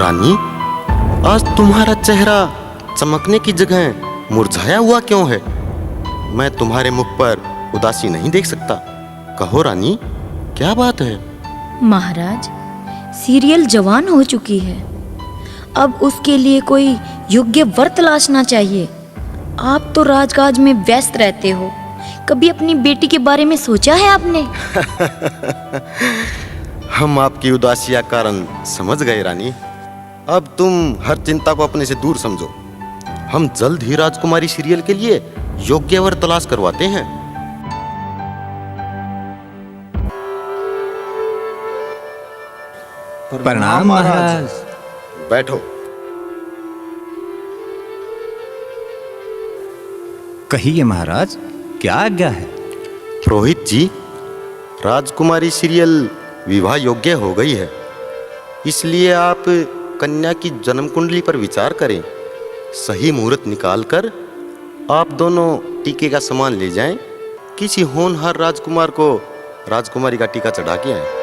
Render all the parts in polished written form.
रानी, आज तुम्हारा चेहरा चमकने की जगह मुरझाया हुआ क्यों है? मैं तुम्हारे मुख पर उदासी नहीं देख सकता। कहो रानी, क्या बात है? महाराज, सीरियल जवान हो चुकी है, अब उसके लिए कोई योग्य वर तलाशना चाहिए। आप तो राजकाज में व्यस्त रहते हो, कभी अपनी बेटी के बारे में सोचा है आपने? हम आपकी उदासी का कारण समझ गए रानी। अब तुम हर चिंता को अपने से दूर समझो। हम जल्द ही राजकुमारी सीरियल के लिए योग्य वर तलाश करवाते हैं। प्रणाम महाराज। बैठो। कहिए महाराज, क्या आज्ञा है? पुरोहित जी, राजकुमारी सीरियल विवाह योग्य हो गई है, इसलिए आप कन्या की जन्म कुंडली पर विचार करें। सही मुहूर्त निकालकर आप दोनों टीके का सामान ले जाएं। किसी होनहार राजकुमार को राजकुमारी का टीका चढ़ा के आए।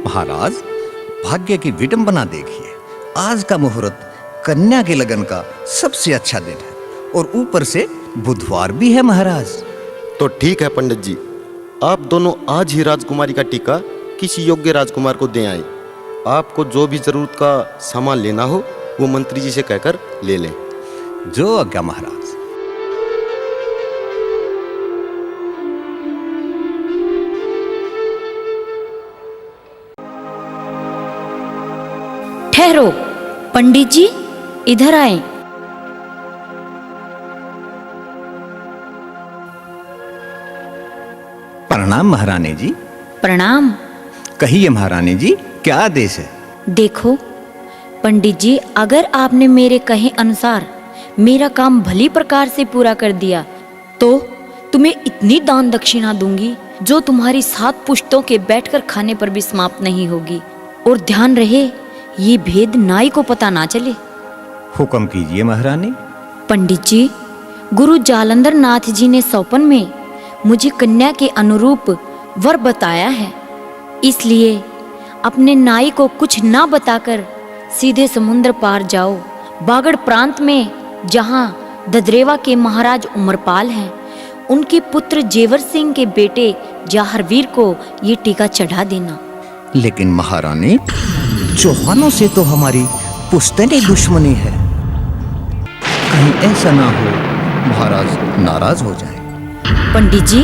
महाराज, भाग्य की विडंबना देखिए। आज का मुहूर्त कन्या के लगन का सबसे अच्छा दिन है, और ऊपर से बुधवार भी है महाराज। तो ठीक है पंडित जी, आप दोनों आज ही राजकुमारी का टीका किसी योग्य राजकुमार को दे आए। आपको जो भी जरूरत का सामान लेना हो वो मंत्री जी से कहकर ले लें। जो आज्ञा महाराज। ठहरो, पंडित जी इधर आए। प्रणाम महारानी जी। प्रणाम। कहिए महारानी जी, क्या आदेश है? देखो पंडित जी, अगर आपने मेरे कहे अनुसार मेरा काम भली प्रकार से पूरा कर दिया तो तुम्हें इतनी दान दक्षिणा दूंगी जो तुम्हारी 7 पुश्तों के बैठकर खाने पर भी समाप्त नहीं होगी। और ध्यान रहे, ये भेद नाई को पता ना चले। हुक्म कीजिए महारानी। पंडित जी, गुरु जालंधर नाथ जी ने सौपन में मुझे कन्या के अनुरूप वर बताया है, इसलिए अपने नाई को कुछ ना बताकर सीधे समुद्र पार जाओ। बागड़ प्रांत में जहां ददरेवा के महाराज उमरपाल हैं, उनके पुत्र जेवर सिंह के बेटे जाहरवीर को ये टीका चढ़ा देना। लेकिन महारानी, चौहानों से तो हमारी पुश्तैनी दुश्मनी है। कहीं ऐसा ना हो महाराज नाराज हो जाए। पंडित जी,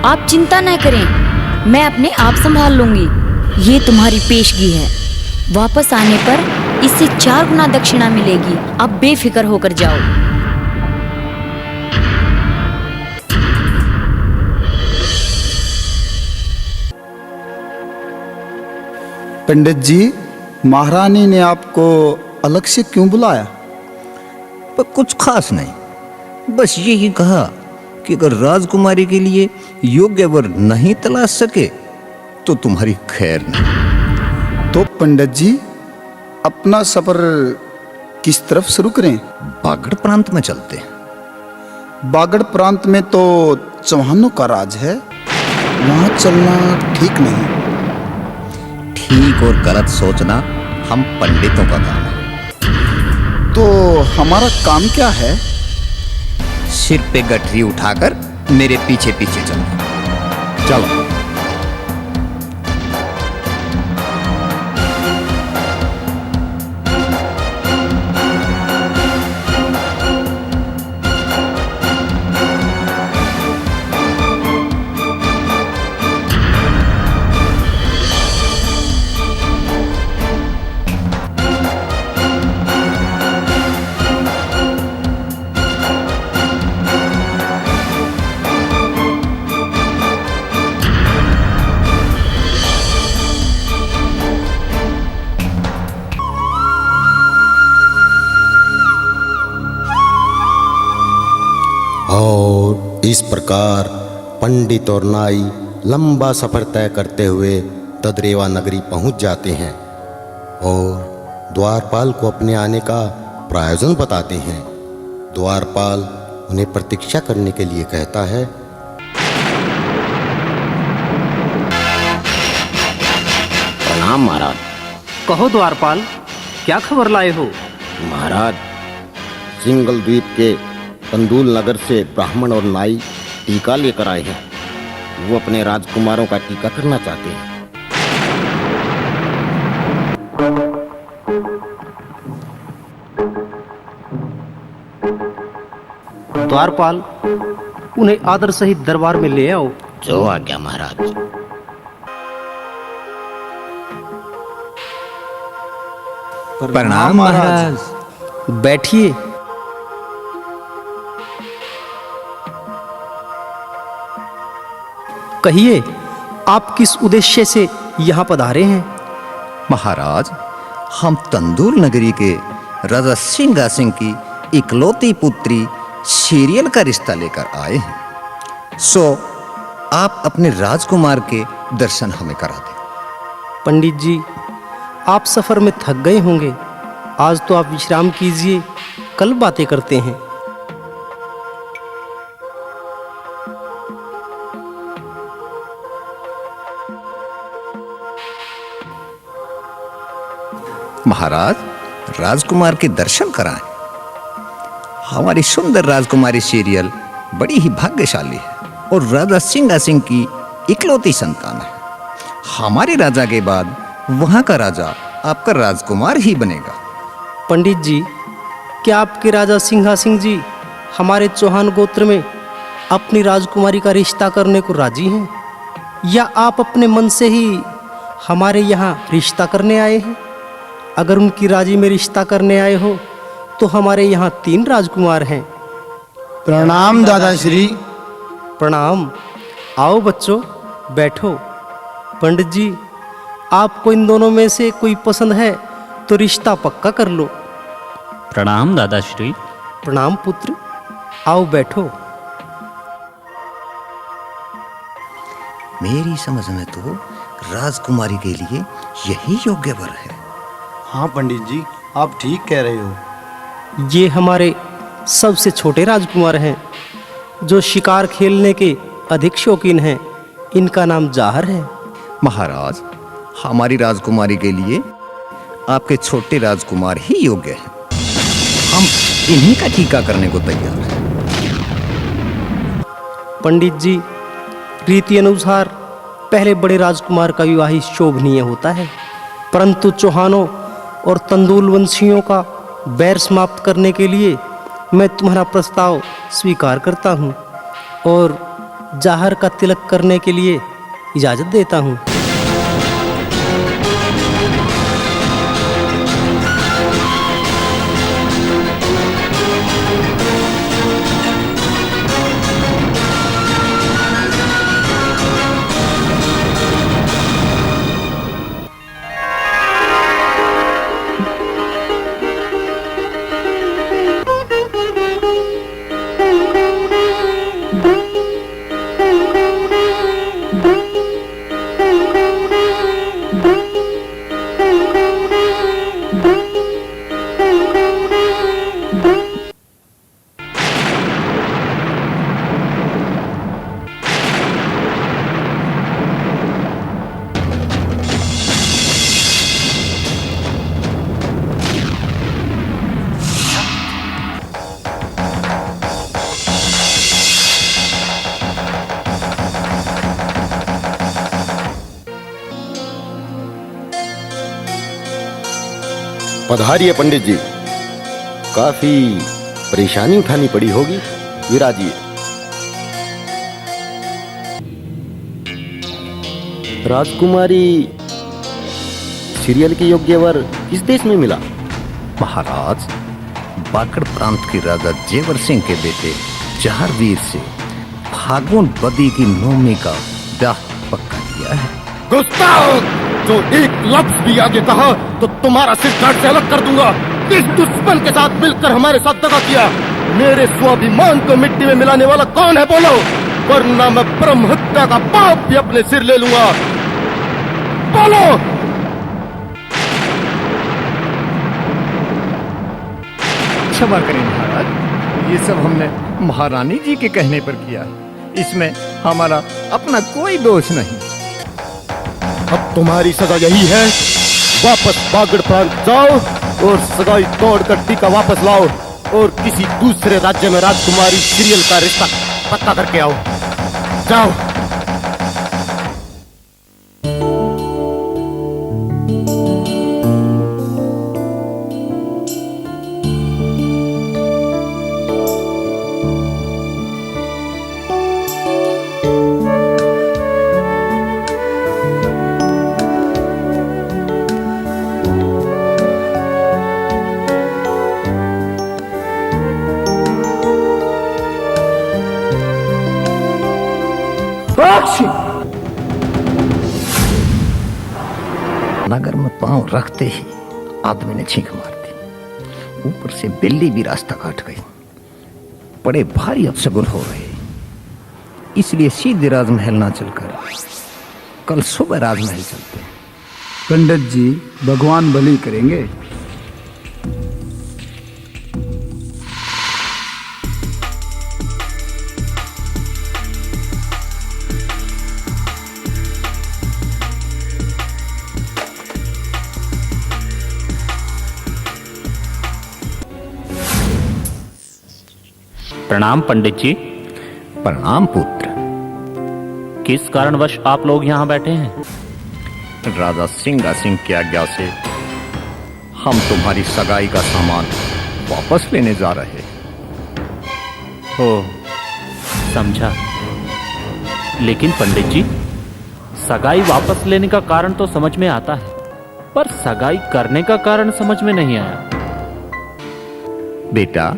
आप चिंता न करें, मैं अपने आप संभाल लूंगी। ये तुम्हारी पेशगी है, वापस आने पर इससे 4 गुना दक्षिणा मिलेगी। अब बेफिक्र होकर जाओ। पंडित जी, महारानी ने आपको अलग से क्यों बुलाया? पर कुछ खास नहीं, बस यही कहा कि अगर राजकुमारी के लिए योग्य वर नहीं तलाश सके तो तुम्हारी खैर नहीं। तो पंडित जी, अपना सफर किस तरफ शुरू करें? बागड़ प्रांत में चलते हैं। बागड़ प्रांत में तो चौहानों का राज है, वहां चलना ठीक नहीं। ठीक और गलत सोचना हम पंडितों का काम है। तो हमारा काम क्या है? सिर पे गठरी उठाकर मेरे पीछे पीछे चलो। चलो। और इस प्रकार पंडित और नाई लंबा सफर तय करते हुए तदरेवा नगरी पहुंच जाते हैं और द्वारपाल को अपने आने का प्रायोजन बताते हैं। द्वारपाल उन्हें प्रतीक्षा करने के लिए कहता है। प्रणाम महाराज। कहो द्वारपाल, क्या खबर लाए हो? महाराज, सिंगल द्वीप के तंदूल नगर से ब्राह्मण और नाई टीका लेकर आए हैं। वो अपने राजकुमारों का टीका करना चाहते हैं। द्वारपाल, उन्हें आदर सहित दरबार में ले आओ। जो आज्ञा महाराज। प्रणाम महाराज। बैठिए। कहिए, आप किस उद्देश्य से यहाँ पधारे हैं? महाराज, हम तंदूल नगरी के राजा सिंगा सिंह की इकलौती पुत्री सीरियल का रिश्ता लेकर आए हैं। सो आप अपने राजकुमार के दर्शन हमें करा दें। पंडित जी, आप सफर में थक गए होंगे। आज तो आप विश्राम कीजिए, कल बातें करते हैं। महाराज, राजकुमार के दर्शन कराएं। हमारी सुंदर राजकुमारी सीरियल बड़ी ही भाग्यशाली है और राजा सिंगा सिंह की इकलौती संतान है। हमारे राजा के बाद वहां का राजा आपका राजकुमार ही बनेगा। पंडित जी, क्या आपके राजा सिंहा सिंह जी हमारे चौहान गोत्र में अपनी राजकुमारी का रिश्ता करने को राजी हैं, या आप अपने मन से ही हमारे यहाँ रिश्ता करने आए हैं? अगर उनकी राजी में रिश्ता करने आए हो तो हमारे यहाँ 3 राजकुमार हैं। प्रणाम दादाश्री। प्रणाम। आओ बच्चों, बैठो। पंडित जी, आपको इन दोनों में से कोई पसंद है तो रिश्ता पक्का कर लो। प्रणाम दादाश्री। प्रणाम पुत्र, आओ बैठो। मेरी समझ में तो राजकुमारी के लिए यही योग्य वर है। हाँ पंडित जी, आप ठीक कह रहे हो। ये हमारे सबसे छोटे राजकुमार हैं, जो शिकार खेलने के अधिक शौकीन हैं। इनका नाम जाहर है। महाराज, हमारी राजकुमारी के लिए आपके छोटे राजकुमार ही योग्य हैं। हम इन्हीं का टीका करने को तैयार हैं। पंडित जी, रीति अनुसार पहले बड़े राजकुमार का विवाह ही शोभनीय होता है, परंतु चौहानों और तंदूल वंशियों का बैर समाप्त करने के लिए मैं तुम्हारा प्रस्ताव स्वीकार करता हूँ और जाहर का तिलक करने के लिए इजाज़त देता हूँ। पधारिए पंडित जी। काफी परेशानी उठानी पड़ी होगी, विराजिए। राजकुमारी सीरियल के योग्य वर किस देश में मिला? महाराज, बाकड़ प्रांत के राजा जेवर सिंह के बेटे जहारवीर से फागुन बदी की नौमी का ब्याह पक्का किया है। गुस्ताख! जो एक लफ्ज भी आगे कहा तो तुम्हारा सिर काट से अलग कर दूंगा। किस दुश्मन के साथ मिलकर हमारे साथ दगा किया? मेरे स्वाभिमान को मिट्टी में मिलाने वाला कौन है? बोलो, वरना मैं ब्रह्म हत्या का पाप भी अपने सिर ले लूंगा। बोलो। क्षमा करें महाराज, ये सब हमने महारानी जी के कहने पर किया, इसमें हमारा अपना कोई दोष नहीं। अब तुम्हारी सजा यही है, वापस बागड़ प्रांत जाओ और सगाई तोड़कर टीका वापस लाओ और किसी दूसरे राज्य में राजकुमारी सीरियल का रिश्ता पक्का करके आओ। जाओ। नगर में पांव रखते ही आदमी ने छींक मार दी। ऊपर से बिल्ली भी रास्ता काट गई। बड़े भारी अपशगुन हो रहे, इसलिए सीधे राजमहल ना चलकर कल सुबह राजमहल चलते हैं। पंडित जी, भगवान भली करेंगे। प्रणाम पंडित जी। प्रणाम पुत्र। किस कारणवश आप लोग यहाँ बैठे हैं? राजा सिंगा सिंह की आज्ञा से हम तुम्हारी सगाई का सामान वापस लेने जा रहे। हो, समझा। लेकिन पंडित जी, सगाई वापस लेने का कारण तो समझ में आता है, पर सगाई करने का कारण समझ में नहीं आया। बेटा,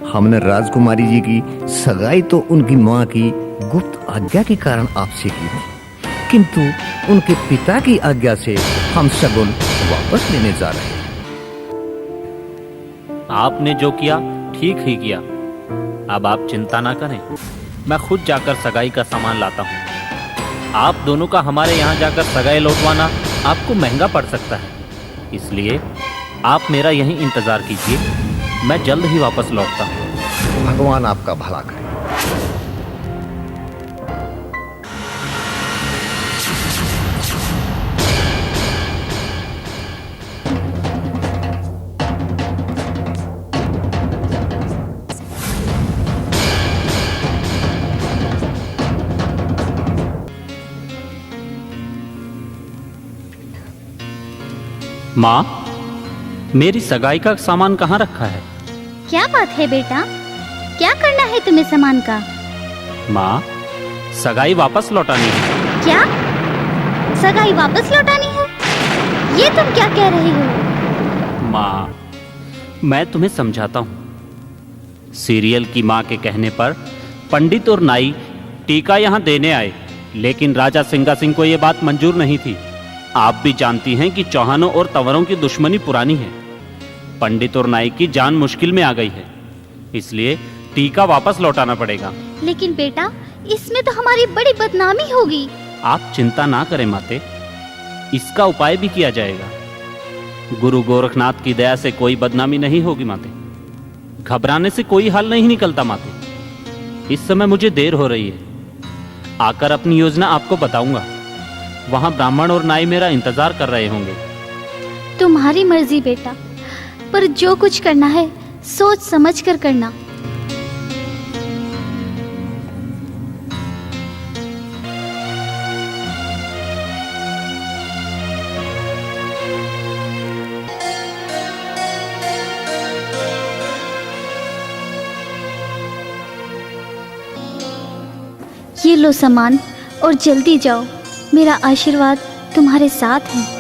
हमने राजकुमारी जी की सगाई तो उनकी मां की गुप्त आज्ञा के कारण आपसे की थी, किंतु उनके पिता की आज्ञा से हम शगुन वापस लेने जा रहे हैं। आपने जो किया ठीक ही किया। अब आप चिंता ना करें, मैं खुद जाकर सगाई का सामान लाता हूँ। आप दोनों का हमारे यहाँ जाकर सगाई लौटवाना आपको महंगा पड़ सकता है, इसलिए आप मेरा यहीं इंतजार कीजिए, मैं जल्द ही वापस लौटता हूँ। भगवान आपका भला करे। माँ, मेरी सगाई का सामान कहाँ रखा है? क्या बात है बेटा, क्या करना है तुम्हें सामान का? माँ, सगाई वापस लौटानी है। क्या? सगाई वापस लौटानी है? ये तुम क्या कह रहे हो? माँ, मैं तुम्हें समझाता हूँ। सीरियल की माँ के कहने पर पंडित और नाई टीका यहाँ देने आए, लेकिन राजा सिंगा सिंह को यह बात मंजूर नहीं थी। आप भी जानती हैं कि चौहानों और तंवरों की दुश्मनी पुरानी है। पंडित और नाई की जान मुश्किल में आ गई है, इसलिए टीका वापस लौटाना पड़ेगा। लेकिन बेटा, इसमें तो हमारी बड़ी बदनामी होगी। आप चिंता ना करें माते, इसका उपाय भी किया जाएगा। गुरु गोरखनाथ की दया से कोई बदनामी नहीं होगी माते। घबराने से कोई हल नहीं निकलता माते। इस समय मुझे देर हो रही है, आकर अपनी योजना आपको बताऊंगा। वहां ब्राह्मण और नाई मेरा इंतजार कर रहे होंगे। तुम्हारी मर्जी बेटा, पर जो कुछ करना है सोच समझ कर करना। ये लो सामान और जल्दी जाओ, मेरा आशीर्वाद तुम्हारे साथ है।